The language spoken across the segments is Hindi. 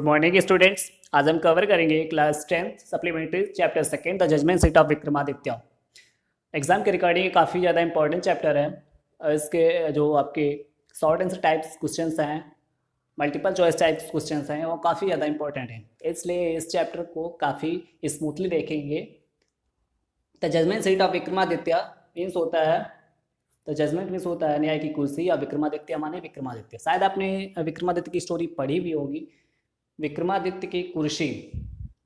Good morning students. आज हम कवर करेंगे class 10th supplementary chapter second the judgment seat of Vikramaditya. Exam के रिगार्डिंग काफ़ी ज़्यादा इंपॉर्टेंट चैप्टर है। इसके जो आपके शॉर्ट आंसर टाइप्स क्वेश्चंस हैं, मल्टीपल चॉइस टाइप्स क्वेश्चंस हैं, वो काफ़ी ज़्यादा इंपॉर्टेंट हैं। इसलिए इस चैप्टर को काफ़ी स्मूथली देखेंगे। The judgment seat of Vikramaditya means होता है, द जजमेंट मीन्स होता है न्याय की कुर्सी, या विक्रमादित्य माने विक्रमादित्य। शायद आपने विक्रमादित्य की स्टोरी पढ़ी भी होगी। विक्रमादित्य की कुर्सी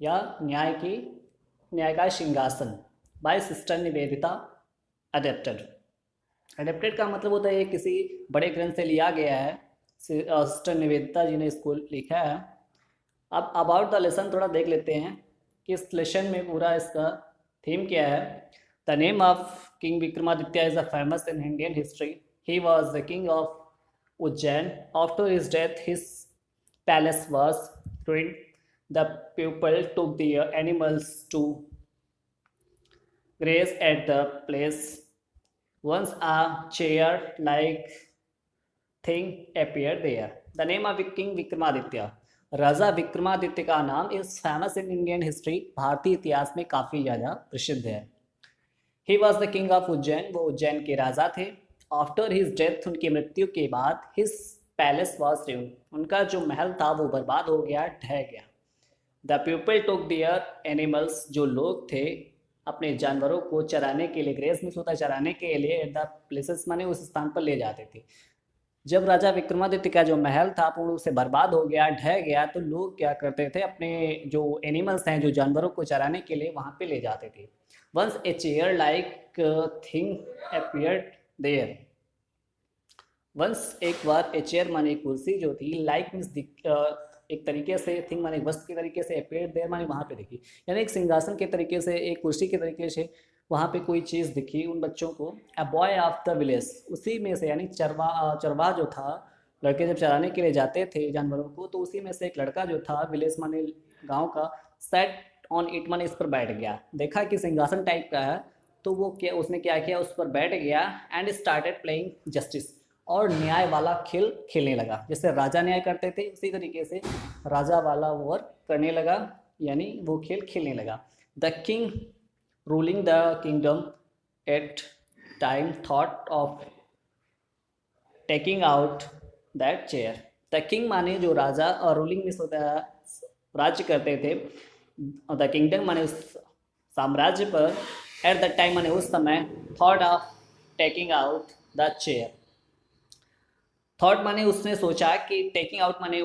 या न्याय का सिंहासन by Sister Nivedita adapted. Adapted का मतलब होता है किसी बड़े ग्रंथ से लिया गया है। सिस्टर निवेदिता जी ने इसको लिखा है। अब अबाउट द लेसन थोड़ा देख लेते हैं कि इस लेसन में पूरा इसका थीम क्या है। The name of king Vikramaditya is a famous in Indian history. He was the king of Ujjain. After his death his palace was ruined. The people took their animals to graze at the place. Once a chair-like thing appeared there. The name of King Vikramaditya. राजा विक्रमादित्य का नाम is famous in Indian history. भारतीय इतिहास में काफ़ी ज़्यादा प्रसिद्ध है। He was the king of Ujjain. वो उज्जैन के राजा थे। आफ्टर हिज डेथ, उनकी मृत्यु के बाद, हिज पैलेस वॉज ruined, उनका जो महल था वो बर्बाद हो गया, ढह गया। The people took there animals, जो लोग थे अपने जानवरों को चराने के लिए, ग्रेस मीन्स होता है चराने के लिए, द प्लेसेस माने उस स्थान पर ले जाते थे। जब राजा विक्रमादित्य का जो महल था पूर्ण रूप से बर्बाद हो गया, ढह गया, तो लोग क्या करते थे, अपने जो एनिमल्स हैं, जो जानवरों को चराने के लिए वहाँ पे ले जाते थे। Once a chair like thing appeared there. Once एक बार, ए चेयर माने कुर्सी जो थी, लाइक मीन्स एक तरीके से, थिंग माने वस्तु के तरीके से, अपेयर देयर माने वहाँ पे दिखी, यानी एक सिंहासन के तरीके से, एक कुर्सी के तरीके से वहाँ पे कोई चीज़ दिखी उन बच्चों को। A boy of the village, उसी में से, यानी चरवा जो था, लड़के जब चराने के लिए जाते थे जानवरों को, तो उसी में से एक लड़का जो था, विलेज माने गाँव का, सेट ऑन इट माने इस पर बैठ गया। देखा कि सिंहासन टाइप का है, तो वो क्या, उसने क्या किया, उस पर बैठ गया एंड स्टार्टेड प्लेइंग जस्टिस, और न्याय वाला खेल खेलने लगा। जैसे राजा न्याय करते थे उसी तरीके से राजा वाला वर्क करने लगा, यानी वो खेल खेलने लगा। The king ruling the kingdom at time thought of taking out that chair. The king माने जो राजा, और रूलिंग मीन्स होता है राज्य करते थे, द किंगडम माने उस साम्राज्य पर, एट द टाइम माने उस समय, thought of taking out the chair. Thought माने उसने सोचा कि, टेकिंग आउट माने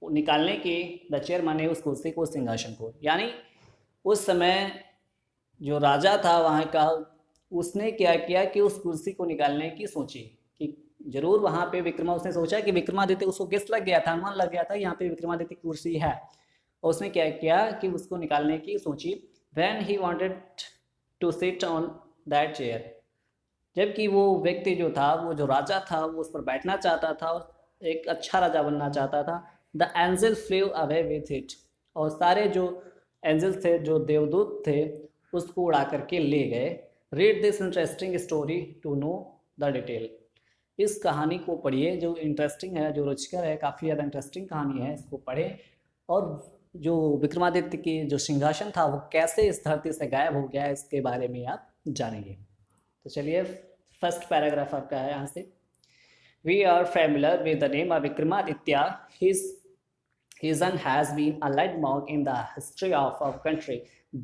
निकालने की, द चेयर माने उस कुर्सी को, सिंहासन को, यानी उस समय जो राजा था वहाँ का, उसने क्या किया कि उस कुर्सी को निकालने की सोची कि जरूर वहाँ पे उसने सोचा कि विक्रमादित्य, उसको गेस लग गया था, अनुमान लग गया था यहाँ पे विक्रमादित्य की कुर्सी है, और उसने क्या किया कि उसको निकालने की सोची। When he wanted to sit on that chair, जबकि वो व्यक्ति जो था, वो जो राजा था, वो उस पर बैठना चाहता था और एक अच्छा राजा बनना चाहता था। The angel flew away with it, और सारे जो एंजल्स थे, जो देवदूत थे, उसको उड़ा करके ले गए। Read this interesting story to know the detail. इस कहानी को पढ़िए, जो इंटरेस्टिंग है, जो रोचकर है, काफ़ी ज़्यादा इंटरेस्टिंग कहानी है, इसको पढ़ें। और जो विक्रमादित्य की जो सिंहासन था वो कैसे इस धरती से गायब हो गया, इसके बारे में आप जानेंगे। तो चलिए, फर्स्ट पैराग्राफ आपका है यहाँ से। We are familiar with the name of Vikramaditya. His son has been a landmark in the history of our country.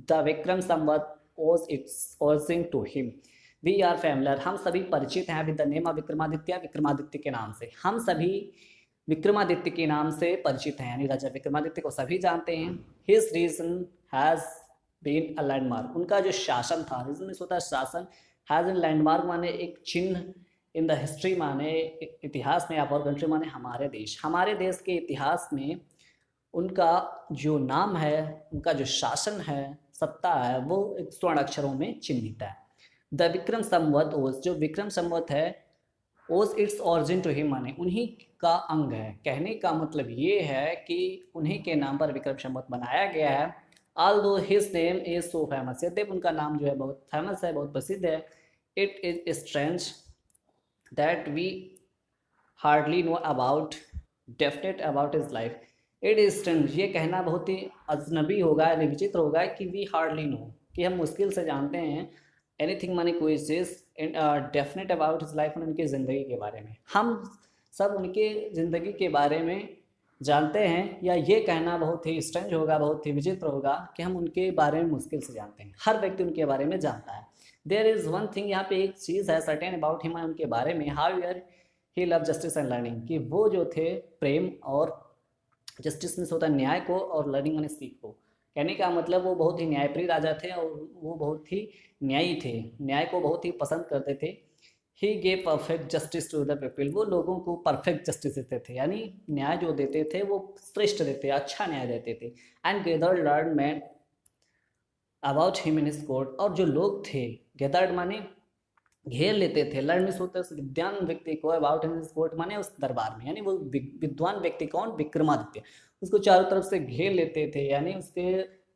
The Vikram Samvat owes its origin to him. We are familiar, हम सभी परिचित हैं, with the name of Vikramaditya, Vikramaditya के नाम से। हम सभी विक्रमादित्य के नाम से परिचित हैं, यानी राजा विक्रमादित्य को सभी जानते हैं। His reign has been a landmark, उनका जो शासन था, रीजन में होता है शासन, हैज इन लैंडमार्क माने एक चिन्ह, इन द हिस्ट्री माने इतिहास में, और कंट्री माने हमारे देश, हमारे देश के इतिहास में उनका जो नाम है, उनका जो शासन है, सत्ता है, वो एक स्वर्ण अक्षरों में चिन्हित है। द विक्रम संवत ओस, जो विक्रम संवत है, ओस इट्स ऑरिजिन टू हिम माने उन्हीं का अंग है। कहने का मतलब ये है कि उन्हीं के नाम पर विक्रम संवत बनाया गया है। Although his name is so famous, यद्यपि उनका नाम जो है बहुत फेमस है, बहुत प्रसिद्ध है। It is strange that we hardly know about definite about his life. It is strange, ये कहना बहुत ही अजनबी होगा, विचित्र होगा कि वी हार्डली नो, कि हम मुश्किल से जानते हैं एनीथिंग माने कोई चीज़ डेफिनेट अबाउट हिज लाइफ, उनकी ज़िंदगी के बारे में। हम सब उनके ज़िंदगी के बारे में जानते हैं, या ये कहना बहुत ही स्ट्रेंज होगा, बहुत ही विचित्र होगा कि हम उनके बारे में मुश्किल से जानते हैं। हर व्यक्ति उनके बारे में जानता है। देयर इज़ वन थिंग, यहाँ पे एक चीज़ है सर्टेन अबाउट हिम, उनके बारे में, how year he love justice and learning, कि वो जो थे प्रेम और जस्टिस में होता है न्याय को, और लर्निंग मैंने सीख को। कहने का मतलब वो बहुत ही न्यायप्रिय राजा थे और वो बहुत ही न्यायी थे, न्याय को बहुत ही पसंद करते थे। He gave perfect justice to the people, वो लोगों को परफेक्ट जस्टिस देते थे, यानी न्याय जो देते थे वो श्रेष्ठ देते, अच्छा न्याय देते थे। And gather learn man about him in his court, और जो लोग थे गेदर्ड माने घेर लेते थे, लर्न मिस होता है उस विद्वान व्यक्ति को, अबाउट हिम कोर्ट माने उस दरबार में, यानी वो विद्वान व्यक्ति कौन, विक्रमादित्य, उसको चारों तरफ से घेर लेते थे, यानी उसके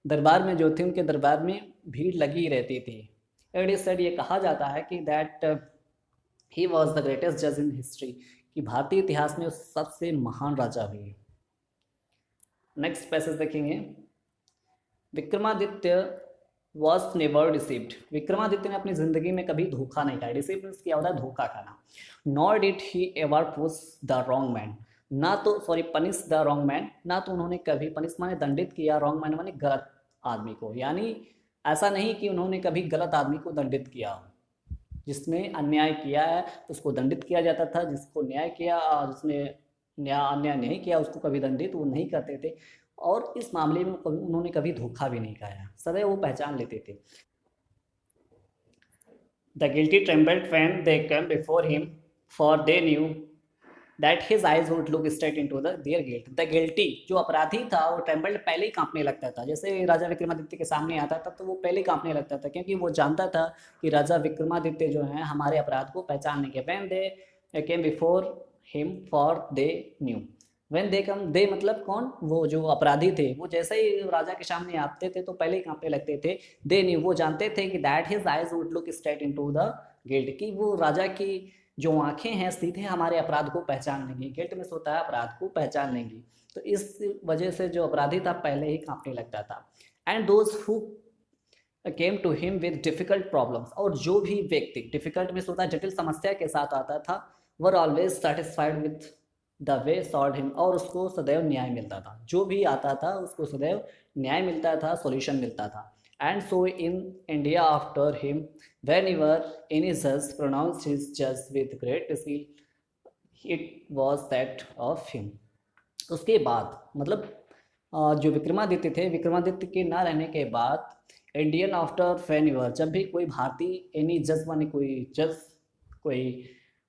दरबार में जो थे, उनके दरबार में भीड़ लगी रहती थी। इट इज सेड, ये कहा जाता है कि that he was the greatest जज इन हिस्ट्री, कि भारतीय इतिहास में सबसे महान राजा भी। नेक्स्ट पैसेज देखेंगे, Vikramaditya was never deceived, Vikramaditya ने अपनी जिंदगी में कभी धोखा नहीं खाया। डिसीव मीन्स क्या होता है, धोखा खाना। Nor did he ever push the wrong man, ना तो पनिश द रॉन्ग मैन, ना तो उन्होंने कभी पनिश माने दंडित किया, रॉन्ग मैन माने गलत आदमी को, यानी ऐसा नहीं कि उन्होंने कभी गलत आदमी को दंडित किया। जिसने अन्याय किया है तो उसको दंडित किया जाता था, जिसको न्याय किया, जिसने अन्याय नहीं किया उसको कभी दंडित वो नहीं करते थे। और इस मामले में उन्होंने कभी धोखा भी नहीं खाया, सदैव वो पहचान लेते थे। The guilty trembled when they came before him, for they knew that his eyes would look straight into their guilt. The guilty, जो अपराधी था, वो ट्रेम्बल्ड, पहले ही कांपने लगता था। जैसे राजा विक्रमादित्य के सामने आता था तो वो पहले ही कांपने लगता था, क्योंकि वो जानता था कि राजा विक्रमादित्य जो है हमारे अपराध को पहचान लेंगे। When they came before him, for they knew, when they come, they मतलब कौन, वो जो अपराधी थे, वो जैसे ही राजा के सामने आते थे तो पहले ही कांपने लगते थे। दे न्यू, वो जानते थे कि that his eyes would look straight into the guilt, कि वो राजा की जो आंखें हैं सीधे हमारे अपराध को पहचान लेंगी। गिल्ट में होता है अपराध को पहचान लेंगी, तो इस वजह से जो अपराधी था पहले ही कांपने लगता था। And those who came to him with difficult problems, और जो भी व्यक्ति डिफिकल्ट में होता है जटिल समस्या के साथ आता था, were always satisfied with the way solve him, और उसको सदैव न्याय मिलता था। जो भी आता था उसको सदैव न्याय मिलता था, सॉल्यूशन मिलता था। And so in India after him, whenever any judge pronounced his judge with great skill, it was that of him। उसके बाद मतलब जो विक्रमादित्य थे, विक्रमादित्य के ना रहने के बाद, इंडियन आफ्टर whenever, जब भी कोई भारतीय एनी जज माने कोई जज, कोई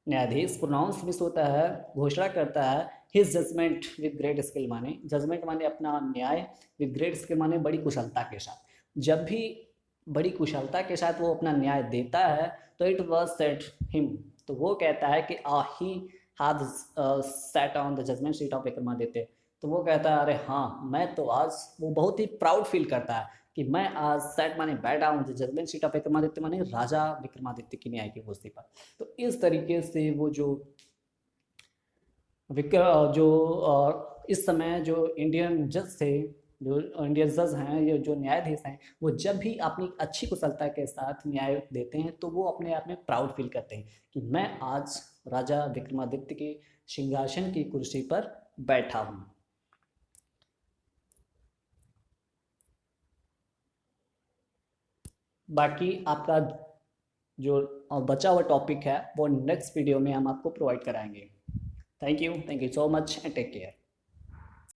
न्यायाधीश प्रोनाउंस मिस होता है, घोषणा करता है, his judgment with great skill, माने जजमेंट माने अपना न्याय, विद ग्रेट स्किल माने बड़ी कुशलता के साथ। जब भी बड़ी कुशलता के साथ वो अपना न्याय देता है तो इट वॉज सेट हिम, तो वो कहता है कि he had sat on the judgment seat of Vikramaditya, तो वो कहता है अरे हाँ, मैं तो आज, वो बहुत ही प्राउड फील करता है कि मैं आज सेट माने बैठा हूँ जजमेंट सीट ऑफ विक्रमादित्य, माने राजा विक्रमादित्य की न्याय की कुर्सी पर। तो इस तरीके से वो जो इस समय जो इंडियन जज थे, जो इंडियन जज हैं, ये जो न्यायाधीश हैं, वो जब भी अपनी अच्छी कुशलता के साथ न्याय देते हैं तो वो अपने आप में प्राउड फील करते हैं कि मैं आज राजा विक्रमादित्य के सिंहासन की कुर्सी पर बैठा हूँ। बाकी आपका जो बचा हुआ टॉपिक है वो नेक्स्ट वीडियो में हम आपको प्रोवाइड कराएंगे। Thank you so much and take care.